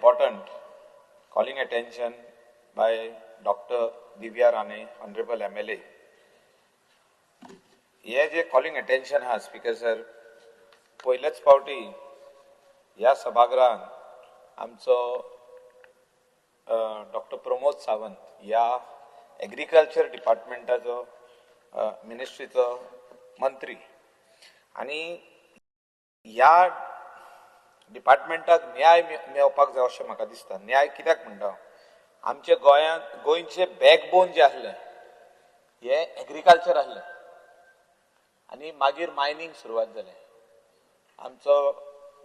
important calling attention by Dr. Divya Rane, Honorable MLA. हे जे calling attention हा speaker sir पहिलेच पावटी या सभागृहात आमचो डॉक्टर प्रमोद सावंत या एग्रीकल्चर डिपार्टमेंटाचो मिनिस्ट्रीचो मंत्री आणि या डिपार्टमेंटाक न्याय मेळपाक जाय अशें म्हाका दिसता. न्याय कित्याक म्हणटा, आमचे गोंयचे बॅकबोन जे आसले हे एग्रीकल्चर आसले आणि मागीर मायनिंग सुरवात जालें. आमचो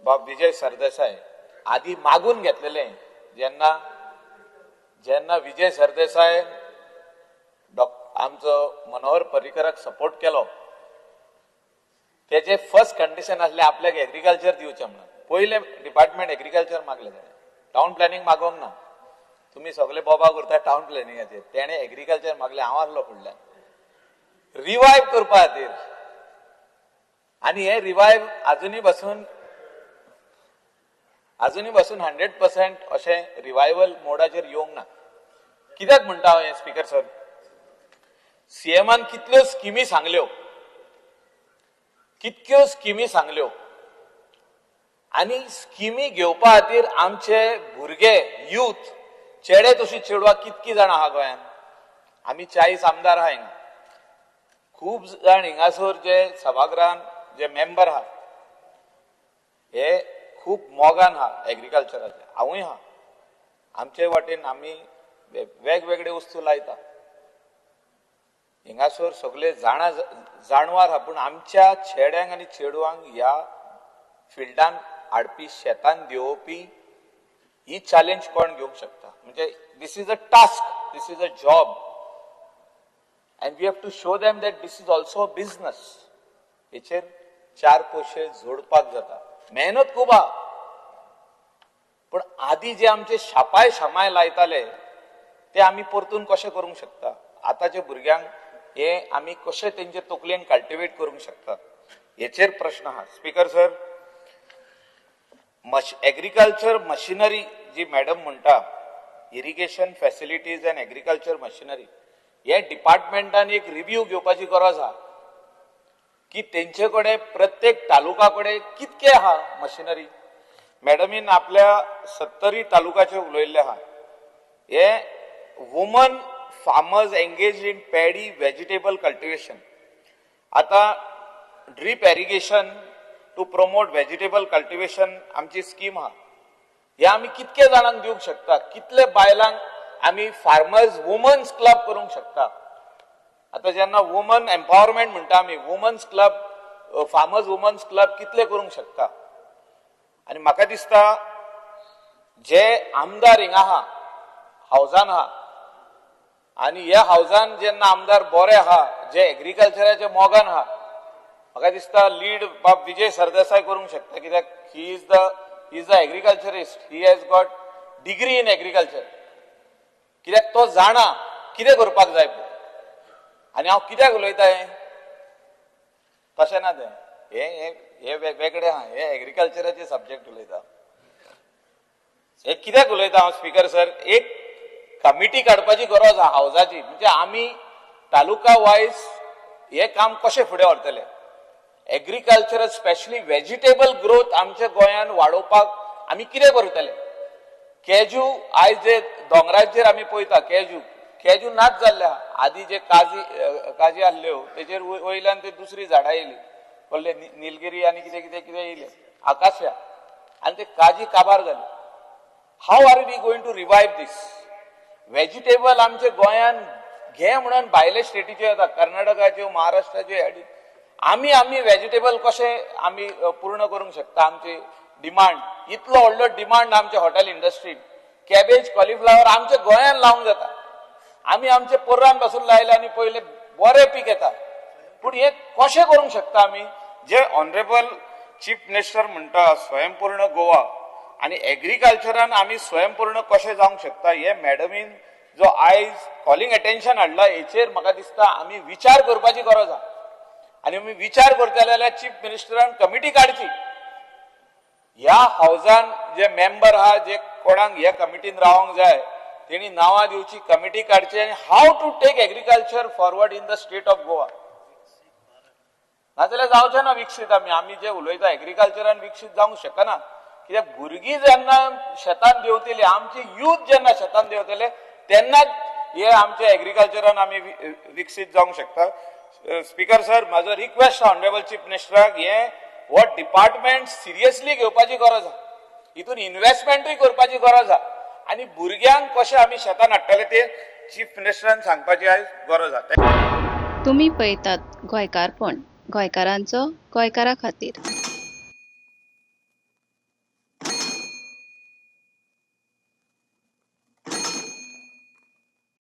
बाब विजय सरदेसाय आदी मागून घेतलेले. जेन्ना विजय सरदेसाय आमचो मनोहर पर्रीकराक सपोर्ट केलो, त्याचे फर्स्ट कंडिशन आसले आपल्याक एग्रीकल्चर दिवचे म्हणून. पहिले डिपार्टमेंट एग्रीकल्चर मागले जाय, टाउन प्लॅनिंग मागोंक ना. तुम्ही सगळे बोबाक उरता टाउन प्लॅनिंगाचेर, तेणे एग्रीकल्चर मागले. हांव आसलो फुडल्यान रिवायव करपा खातीर. आणि हे रिवायव अजूनही बसून 100% अशें रिवायवल मोडाचेर येवंक ना. कित्याक म्हणटा हांव हे स्पीकर सर, सीएमान कितल्यो स्किमी सांगल्यो आणि स्किमी घेवपा खातीर आमचे भुरगे यूथ चेडे तशी चेडवां कितकी जाण आहा गोंयांत. आमी 40 आमदार आहा हिंगा. खूब जाण हिंगासर जे सभागृहान जे मेंबर आहा हे खूब मोगान आहा एग्रीकल्चराचे. हांवूय आहा. आमचे वाटेन आमी वेगवेगळे वस्तू लायता. हिंगासर सगळे जाणवार आहा. पूण आमच्या चेड्यांक आनी चेडवांक ह्या फिल्डान हाडपी, शेतान देंवोवपी ही चॅलेंज कोण घेवंक शकता. म्हणजे this is a task, this is a job, and we have to show them that this is also a business. हेचेर 4 पयशे जोडपाक जाता. मेहनत खूब आहा. पण आदी जे आमचे शामाय लायताले ते आमी परतून कशें करूंक शकता. आताच्या भुरग्यांक हे आमी कशें तेंचे तकलेन कल्टिवेट करूंक शकतात हेचेर प्रश्न आहा. स्पीकर सर, एग्रीकल्चर मशिनरी जी मॅडम म्हणटा, irrigation facilities and agriculture machinery, हे डिपार्टमेंटान एक रिव्ह्यू घेवपाची गरज आहा की तेंचे कडेन प्रत्येक तालुका कडेन कितके आहा मशिनरी. मॅडमीन आपल्या 70 तालुकाचे उलयल्ले आहा. हे woman farmers engage in paddy vegetable cultivation. आता drip irrigation to promote vegetable cultivation आमची स्कीम आहा. हे आमी कितके जाणांक दिवंक शकता, कितले बायलांक आमी फार्मर्स वुमन्स क्लब करूंक शकता. आता जेन्ना वुमन एम्पावरमेंट म्हणटा आमी, women's club, farmers women's club कितले करूंक शकता. आणि म्हाका दिसता जे आमदार हिंगा आहा, हावजान आहा, आणि ह्या हावजान जेन्ना आमदार बरे आहा, जे एग्रीकल्चराचे मोगान आहा, म्हाका दिसता लीड बाब विजय सरदेसाय करूंक शकता. कित्याक he is the agriculturist. He has got degree in agriculture. कित्याक तो जाणा कितें करपाक जाय पळय. आनी हांव कित्याक उलयता हें तशें ना. तें हे वेगळे आहा. हे एग्रीकल्चराचे सब्जेक्ट उलयता. हे कित्याक उलयता हांव स्पीकर सर, एक कमिटी काडपाची गरज आहा हावजाची. म्हणजे आमी तालुका वायज हे काम कशें फुडें व्हरतले. एग्रीकल्चर स्पेशली व्हेजिटेबल ग्रोथ आमच्या गोंयांत वाडोवपाक आमी कितें करतले. केजू आयज जे दोंगराचेर आमी पळयता, केजू नाच जाल्ले आहा. आदी जे काजी आसल्यो तेजेर वयल्यान ते दुसरी झाडां येयली, व्हडले निलगिरी आनी कितें येयले, आकाशया, आनी ते काजी काबार जाली. How are we going to revive this. Vegetable आमचे गोंयान घे म्हणून भायले स्टेटीचे येता, कर्नाटकाच्यो, महाराष्ट्राच्यो. आमी व्हेजिटेबल कशें आमी पूर्ण करूंक शकता. आमची डिमांड इतलो व्हडलो डिमांड आमच्या हॉटेल इंडस्ट्रीन. कॅबेज, कॉलीफ्लावर आमच्या गोंयान लावंक जाता. आमी आमचे पोर्रान पासून लायले आनी पयले बरें पीक येता. पूण हे कशें करूंक शकता आमी. जे ऑनरेबल चीफ मिनिस्टर म्हणटा स्वयंपूर्ण गोवा, आणि एग्रीकल्चरान आमी स्वयंपूर्ण कशें जावंक शकता हे मॅडमीन जो आयज कॉलिंग अटेन्शन हाडला हेचेर म्हाका दिसता आमी विचार करपाची गरज आहा. आणि आमी विचार करतले जाल्यार चीफ मिनिस्टरान कमिटी काडची. ह्या हावजान जे मेंबर आहा, जे कोणाक ह्या कमिटीन रावंक जाय तेणी नांवां दिवची कमिटी काडची आनी how to take agriculture forward in the state of Goa. नाजाल्यार जावचें ना विकसीत. आमी जे उलयता एग्रीकल्चरान विकसीत जावंक शकना. कित्याक भुरगीं जेन्ना शेतान देंवतलीं, आमचे यूथ जेन्ना शेतान देंवतले तेन्नाच हे आमचे एग्रीकल्चरान आमी विकसीत जावंक शकता. स्पीकर सर, म्हाजो रिक्वेस्ट ऑनरेबल चीफ मिनिस्टराक हे हो डिपार्टमेंट सिरियसली घेवपाची गरज आसा. हितून इन्व्हेस्टमेंटूय करपाची गरज आसा आनी भुरग्यांक कशें आमी शेतान हाडटले ते चीफ मिनिस्टरान सांगपाची आयज गरज आसा. तुम्ही पळयतात गोंयकारपण, गोंयकारांचो गोंयकारा खातीर.